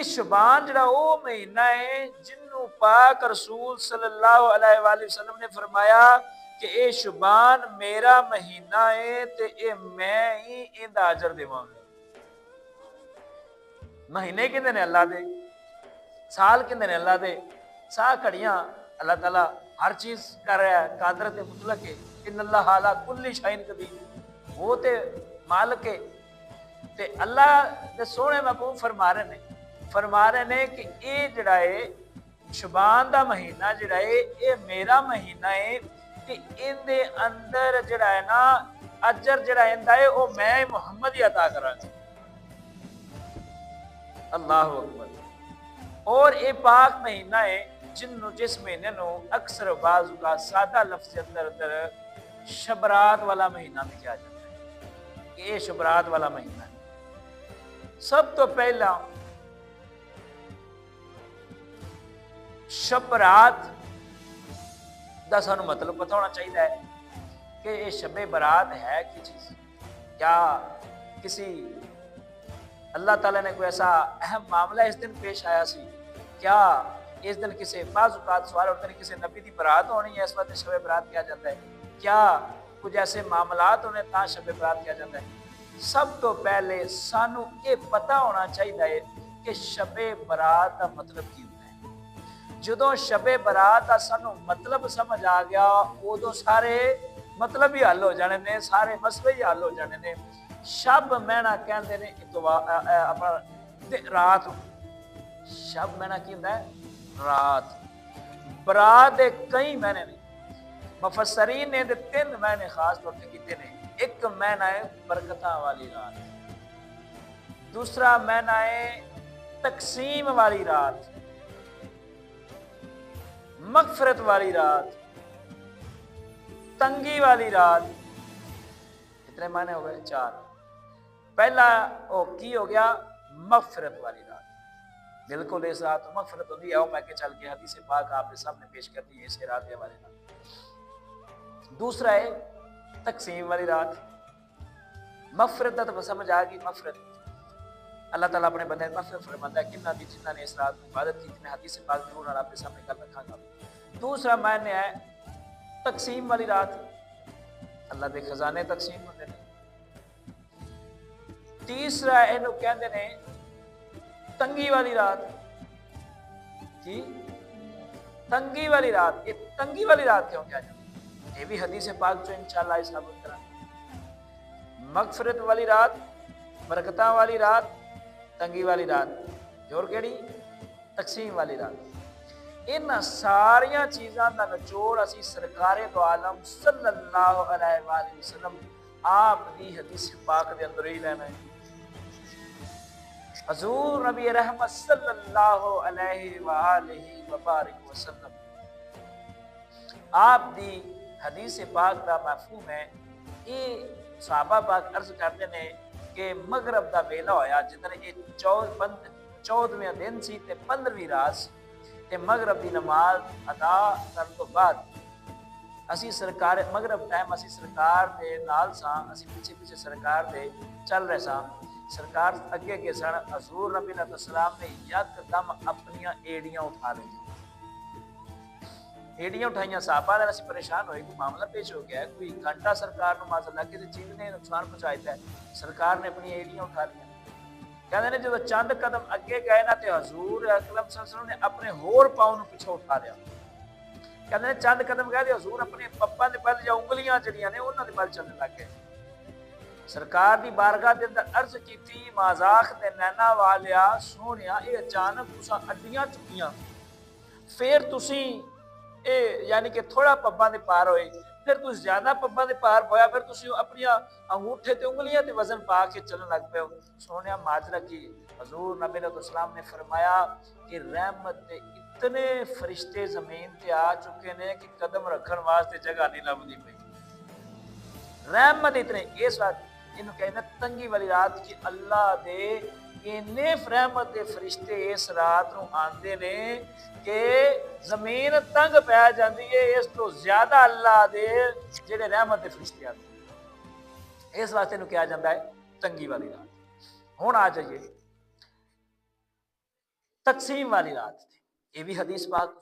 شبان جڑا وہ مہینہ ہے جنوں پاک رسول صلی اللہ علیہ وآلہ وسلم نے فرمایا کہ اے شبان میرا مہینہ ہے تے اے میں ہی ایندا اجر دیواں گا۔ مہینے کندے نے اللہ دے، سال کندے نے اللہ دے، سا کھڑیاں اللہ تعالیٰ ہر چیز کر رہا ہے، قادرت مطلق ہے، ان اللہ علی کل شیء قدیر، وہ تے مالک ہے تے اللہ دے سونے محبوب فرما رہے نے کہ اے جڑا ہے شبان دا مہینہ جڑا ہے اے میرا مہینہ ہے تے ان دے اندر جڑا ہے نا اجر جڑا ایندا ہے او میں محمد ہی عطا کراں گا۔ اللہ اکبر۔ اور اے پاک مہینہ ہے جس مہینے نو اکثر بعض کا سادہ لفظ اندر شبرات والا مہینہ بھی کیا جاتا ہے کہ یہ شبرات والا مہینہ ہے۔ سب تو پہلا شبرات دا سانو مطلب پتہ ہونا چاہیے کہ یہ شب برات ہے کی چیز، کیا کسی اللہ تعالیٰ نے کوئی ایسا اہم معاملہ اس دن پیش آیا سی، کیا اس دن کسی بعض اوقات سوال ہوتے ہیں کسی نبی دی برات ہونی ہے اس وقت شب برات کیا جاتا ہے، کیا کچھ ایسے معاملات ہونے تا شب برات کیا جاتا ہے۔ سب تو پہلے سانو یہ پتہ ہونا چاہیے کہ شب برات کا مطلب کی ہوتا ہے۔ جدوں شب برات کا سانو مطلب سمجھ آ گیا ادو سارے مطلب ہی حل ہو جانے نے، سارے مسئلے ہی حل ہو جانے نے۔ شب مہینہ کہندے نے اپنا رات، شب مہینہ کی ہوندا ہے رات، برات دے کئی مہینے نے، مفسرین نے دے 3 مہینے خاص طور پہ کیتے نے۔ ایک مہینہ ہے برکتاں والی رات، دوسرا مہینہ ہے تقسیم والی رات، مغفرت والی رات، تنگی والی رات۔ کتنے معنی ہو گئے؟ 4۔ پہلا او کی ہو گیا مغفرت والی رات، بالکل اس رات مغفرت ہوتی ہے، میں کہ چل کے حدیث پاک آپ کے سامنے پیش کر دی ہے اس رات کے والے رات۔ دوسرا ہے تقسیم والی رات، مغفرت تو سمجھ آ گئی، مغفرت اللہ تعالیٰ اپنے بندے مغفرت فرماتا ہے کنہ دی جنہ نے اس رات میں عبادت کی، میں حدیث پاک ضرور آپ کے سامنے کل رکھا گا۔ دوسرا معنی ہے تقسیم والی رات، اللہ دے خزانے تقسیم ہوتے ہیں۔ تیسرا اینو کہندے نے تنگی والی رات، کی تنگی والی رات۔ یہ تنگی والی رات کیوں کیا جاتا ہے؟ یہ بھی حدیث پاک جو انشاءاللہ اس ثابت کرا۔ مغفرت والی رات، برکتاں والی رات، تنگی والی رات، اور کیڑی؟ تقسیم والی رات۔ ان ساریاں چیزاں دا نچوڑ اسی سرکار دو عالم صلی اللہ علیہ وآلہ وسلم آپ دی حدیث پاک دے اندر ہی لینا ہے۔ حضور نبی رحمت صلی اللہ علیہ وآلہ وبارک وسلم آپ دی حدیث پاک دا مفہوم ہے، یہ صحابہ پاک عرض کرتے ہیں کہ مغرب دا ویلا ہویا جدھر یہ 14ویں دن سی تے 15ویں رات سی تے مغرب دی نماز ادا کرن تو بعد اسی سرکار مغرب ٹائم اسی سرکار دے نال ساں، اسی پیچھے پیچھے سرکار دے چل رہے ساں، سرکار اگے کے سن، حضور نبی علیہ السلام نے یکدم اپنیاں ایڑیاں اٹھا لیں، ایڑیاں اٹھائیاں، صحابہ نے اسی پریشان ہوئے، کوئی معاملہ پیش ہو گیا ہے، کوئی گھنٹہ سرکار نے معاذ اللہ کسی چیز نے نقصان پہنچایا ہے، سرکار نے اپنی ایڑیاں اٹھا لیا۔ کہتے ہیں جب چند قدم اگے گئے نا تے حضور اکرم صلی اللہ علیہ وسلم نے اپنے ہور پاؤں پیچھے اٹھا لیا۔ کہتے ہیں چند قدم گئے تے حضور اپنے پپاں دے پل یا انگلیاں جڑیاں نے انہاں دے پل چلنے لگ گئے۔ سرکار دی بارگاہ دے اندر عرض کیتی مازاق دے نینا والیا سونیا اے اچانک تساں اڈیاں چکیاں، پھر تسی اے یعنی کہ تھوڑا پباں دے پار ہوئے، پھر تسی زیادہ پباں دے پار ہویا، پھر تسی اپنی انگوٹھے تے انگلیاں تے وزن پا کے چلن لگ پے ہو۔ سونیا ماجرا کی؟ حضور نبی علیہ السلام نے فرمایا کہ رحمت دے اتنے فرشتے زمین تے آ چکے نے کہ قدم رکھن واسطے جگہ نہیں لبدی پئی، رحمت اتنے۔ اس وقت انہوں کہنا تنگی والی رات کی اللہ دے اینے رحمت دے فرشتے اس رات نو آندے نے کہ زمین تنگ پہ جاندی ہے، اس تو زیادہ اللہ دے جڑے رحمت دے فرشتے آتے ہیں، اس واسطے نو کیا جاندہ ہے تنگی والی رات۔ ہون آ جائیے تقسیم والی رات تھی. یہ بھی حدیث پاک